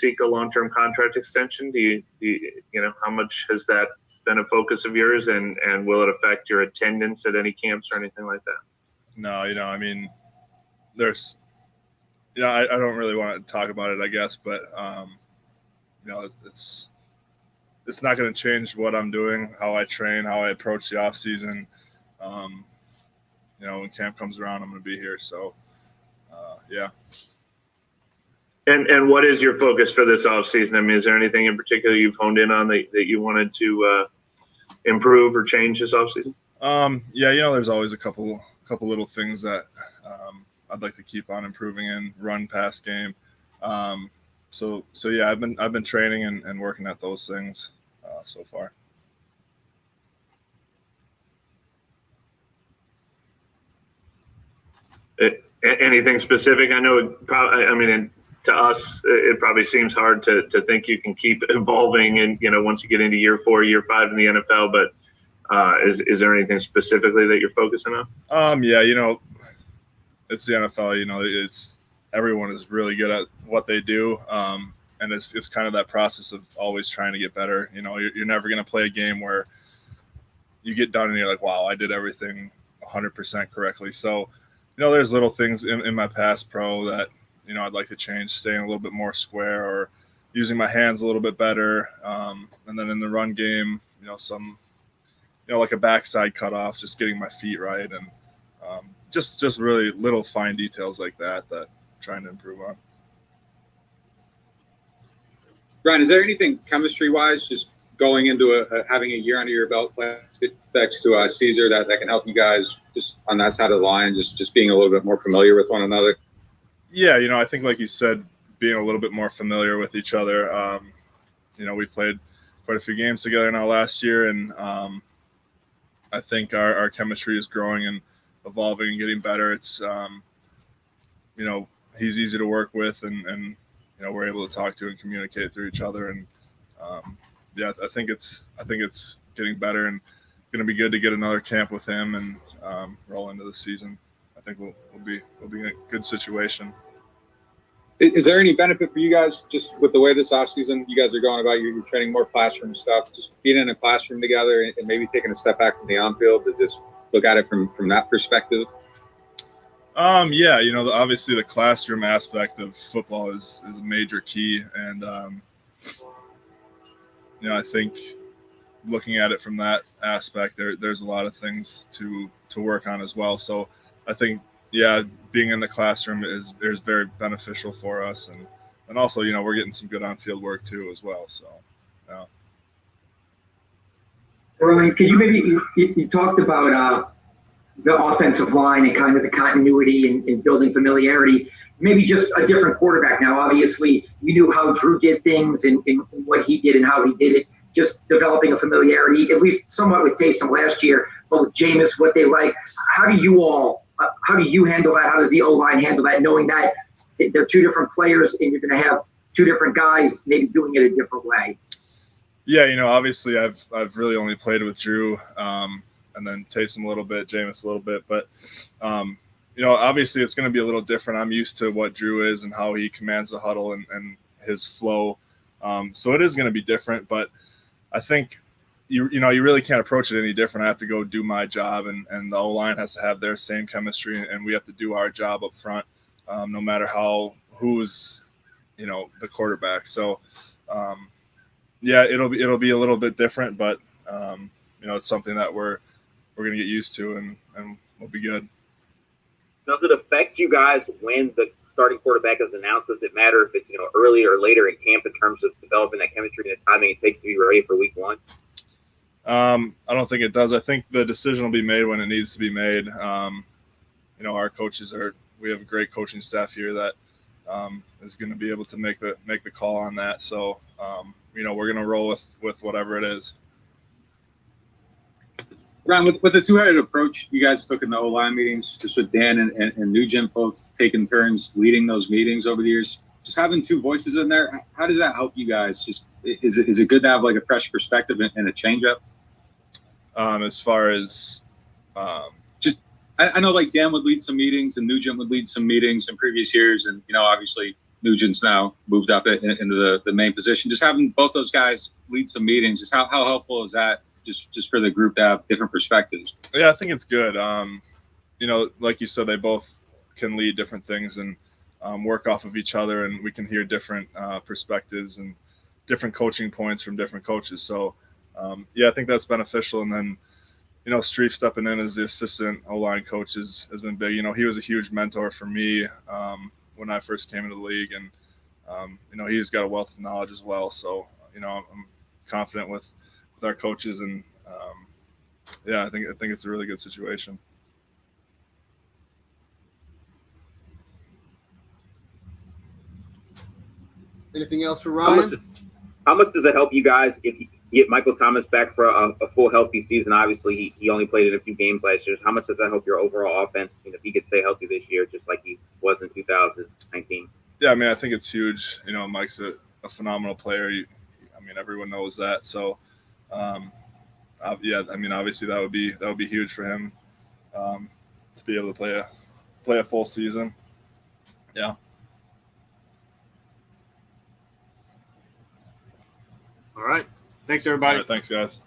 seek a long-term contract extension? Do you how much has that been a focus of yours, and will it affect your attendance at any camps or anything like that? No, I mean, there's, I don't really want to talk about it, I guess, but it's not going to change what I'm doing, how I train, how I approach the off season. When camp comes around, I'm going to be here. So, yeah. And what is your focus for this off season? I mean, is there anything in particular you've honed in on that you wanted to improve or change this off season? There's always a couple little things that I'd like to keep on improving in run pass game. So yeah, I've been training and working at those things so far. Anything specific? I know to us, it probably seems hard to think you can keep evolving, and once you get into year 4, year 5 in the NFL. But is there anything specifically that you're focusing on? It's the NFL. It's everyone is really good at what they do, and it's kind of that process of always trying to get better. You're never going to play a game where you get done and you're like, wow, I did everything 100% correctly. So, there's little things in my pass pro that I'd like to change, staying a little bit more square or using my hands a little bit better. And then in the run game, some, like a backside cutoff, just getting my feet right. And just really little fine details like that I'm trying to improve on. Ryan, is there anything chemistry-wise, just going into having a year under your belt next to Caesar that can help you guys just on that side of the line, just being a little bit more familiar with one another? Yeah, I think like you said, being a little bit more familiar with each other. We played quite a few games together now last year, and I think our chemistry is growing and evolving and getting better. It's he's easy to work with, and we're able to talk to and communicate through each other, and I think it's getting better, and going to be good to get another camp with him and roll into the season. I think we'll be in a good situation. Is there any benefit for you guys just with the way this offseason you guys are going about? You're training more classroom stuff, just being in a classroom together and maybe taking a step back from the on-field to just look at it from that perspective? Obviously the classroom aspect of football is a major key, and I think looking at it from that aspect, there's a lot of things to work on as well. So I think, being in the classroom is very beneficial for us, and also we're getting some good on-field work too as well. So, yeah. Ryan, could you maybe you talked about the offensive line and kind of the continuity and building familiarity, maybe just a different quarterback. Now, obviously, you knew how Drew did things and what he did and how he did it, just developing a familiarity, at least somewhat with Taysom last year, but with Jameis, what they like. How do you handle that? How does the O-line handle that, knowing that they're two different players and you're going to have two different guys maybe doing it a different way? Yeah, obviously I've really only played with Drew, and then Taysom a little bit, Jameis a little bit. But, obviously it's going to be a little different. I'm used to what Drew is and how he commands the huddle and his flow. So it is going to be different. But I think, you really can't approach it any different. I have to go do my job, and the O-line has to have their same chemistry, and we have to do our job up front, no matter who's, the quarterback. So, it'll be a little bit different, but, it's something that we're going to get used to, and we'll be good. Does it affect you guys when the starting quarterback is announced? Does it matter if it's early or later in camp in terms of developing that chemistry and the timing it takes to be ready for week 1? I don't think it does. I think the decision will be made when it needs to be made. Our coaches we have a great coaching staff here that is going to be able to make the call on that. So we're going to roll with whatever it is. Ryan, with the two-headed approach you guys took in the O-line meetings, just with Dan and Nugent both taking turns leading those meetings over the years, just having two voices in there, how does that help you guys? Just is it good to have like a fresh perspective and a change-up? As far as I know like Dan would lead some meetings and Nugent would lead some meetings in previous years, and obviously Nugent's now moved up into the main position. Just having both those guys lead some meetings, just how helpful is that just for the group to have different perspectives? Yeah, I think it's good. Like you said, they both can lead different things and work off of each other, and we can hear different perspectives and different coaching points from different coaches. So, I think that's beneficial. And then, Streef stepping in as the assistant O-line coach has been big. He was a huge mentor for me when I first came into the league, and he's got a wealth of knowledge as well. So, I'm confident with our coaches, and I think it's a really good situation. Anything else for Ryan? How much does it help you guys if you get Michael Thomas back for a full healthy season? Obviously, he only played in a few games last year. How much does that help your overall offense? If he could stay healthy this year, just like he was in 2019? Yeah, I mean, I think it's huge. Mike's a phenomenal player. Everyone knows that. So, obviously that would be huge for him to be able to play a full season. Yeah. All right. Thanks, everybody. All right, thanks, guys.